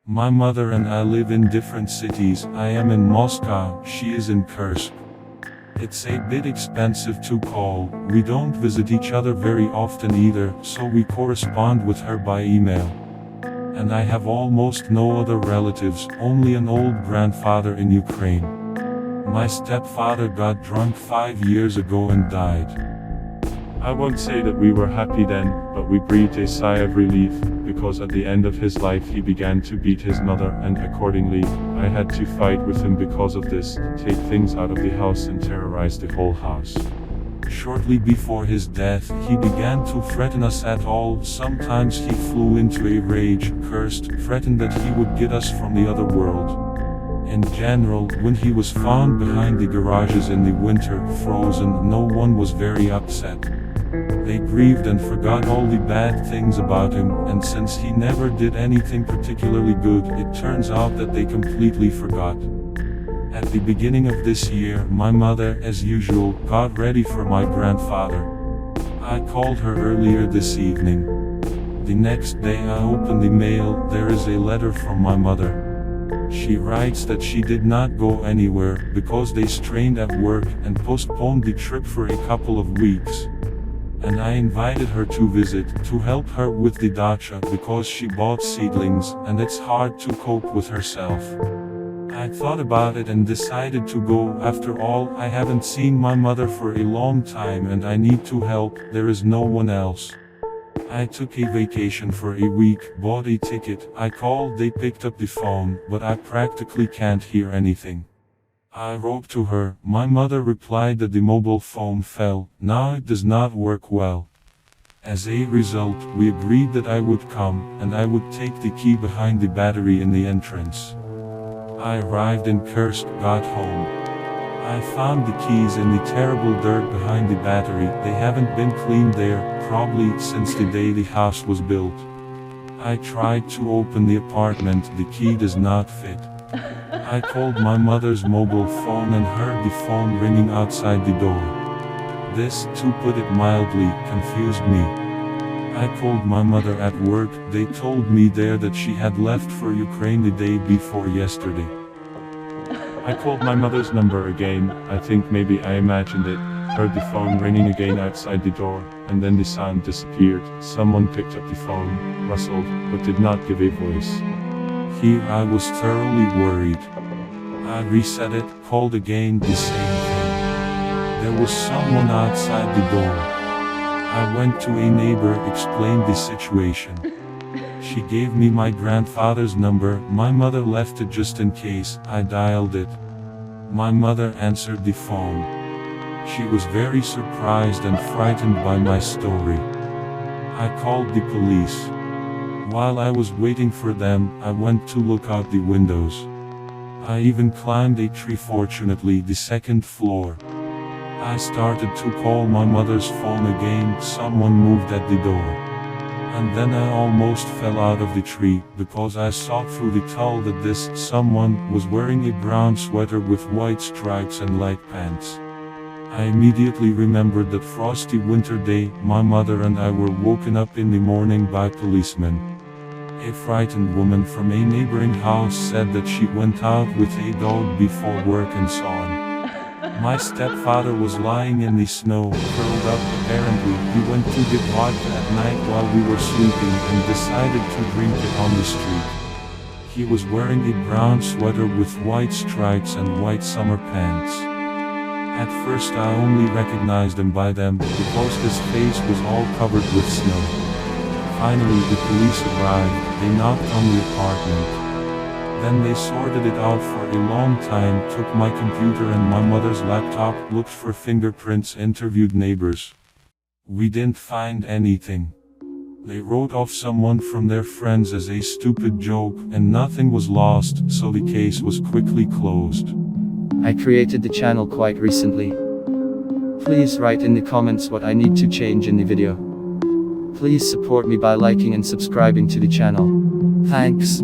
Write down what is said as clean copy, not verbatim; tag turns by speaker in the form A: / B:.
A: My mother and I live in different cities. I am in Moscow, she is in Kursk. It's a bit expensive to call, we don't visit each other very often either, so we correspond with her by email. And I have almost no other relatives, only an old grandfather in Ukraine. My stepfather got drunk 5 years ago and died.
B: I won't say that we were happy then, but we breathed a sigh of relief, because at the end of his life he began to beat his mother, and accordingly, I had to fight with him because of this, take things out of the house and terrorize the whole house.
A: Shortly before his death, he began to threaten us at all. Sometimes he flew into a rage, cursed, threatened that he would get us from the other world. In general, when he was found behind the garages in the winter, frozen, no one was very upset. They grieved and forgot all the bad things about him, and since he never did anything particularly good, it turns out that they completely forgot. At the beginning of this year, my mother, as usual, got ready for my grandfather. I called her earlier this evening. The next day I opened the mail. There is a letter from my mother. She writes that she did not go anywhere, because they strained at work, and postponed the trip for a couple of weeks. And I invited her to visit, to help her with the dacha, because she bought seedlings, and it's hard to cope with herself. I thought about it and decided to go. After all, I haven't seen my mother for a long time and I need to help, there is no one else. I took a vacation for a week, bought a ticket, I called, they picked up the phone, but I practically can't hear anything. I wrote to her. My mother replied that the mobile phone fell, now it does not work well. As a result, we agreed that I would come, and I would take the key behind the battery in the entrance. I arrived in Kursk, got home. I found the keys in the terrible dirt behind the battery. They haven't been cleaned there, probably since the day the house was built. I tried to open the apartment, the key does not fit. I called my mother's mobile phone and heard the phone ringing outside the door. This, to put it mildly, confused me. I called my mother at work. They told me there that she had left for Ukraine the day before yesterday.
B: I called my mother's number again. I think maybe I imagined it, heard the phone ringing again outside the door, and then the sound disappeared. Someone picked up the phone, rustled, but did not give a voice. Here I was thoroughly worried. I reset it, called again, the same thing. There was someone outside the door. I went to a neighbor, explained the situation. She gave me my grandfather's number. My mother left it just in case. I dialed it. My mother answered the phone. She was very surprised and frightened by my story. I called the police. While I was waiting for them, I went to look out the windows. I even climbed a tree, fortunately the second floor. I started to call my mother's phone again. Someone moved at the door. And then I almost fell out of the tree, because I saw through the tulle that this someone was wearing a brown sweater with white stripes and light pants. I immediately remembered that frosty winter day. My mother and I were woken up in the morning by policemen. A frightened woman from a neighboring house said that she went out with a dog before work and saw him. My stepfather was lying in the snow, curled up. Apparently, he went to get vodka at night while we were sleeping and decided to drink it on the street. He was wearing a brown sweater with white stripes and white summer pants. At first I only recognized him by them, because his face was all covered with snow. Finally the police arrived. They knocked on the apartment. Then they sorted it out for a long time, took my computer and my mother's laptop, looked for fingerprints, interviewed neighbors. We didn't find anything. They wrote off someone from their friends as a stupid joke, and nothing was lost, so the case was quickly closed.
C: I created the channel quite recently. Please write in the comments what I need to change in the video. Please support me by liking and subscribing to the channel. Thanks.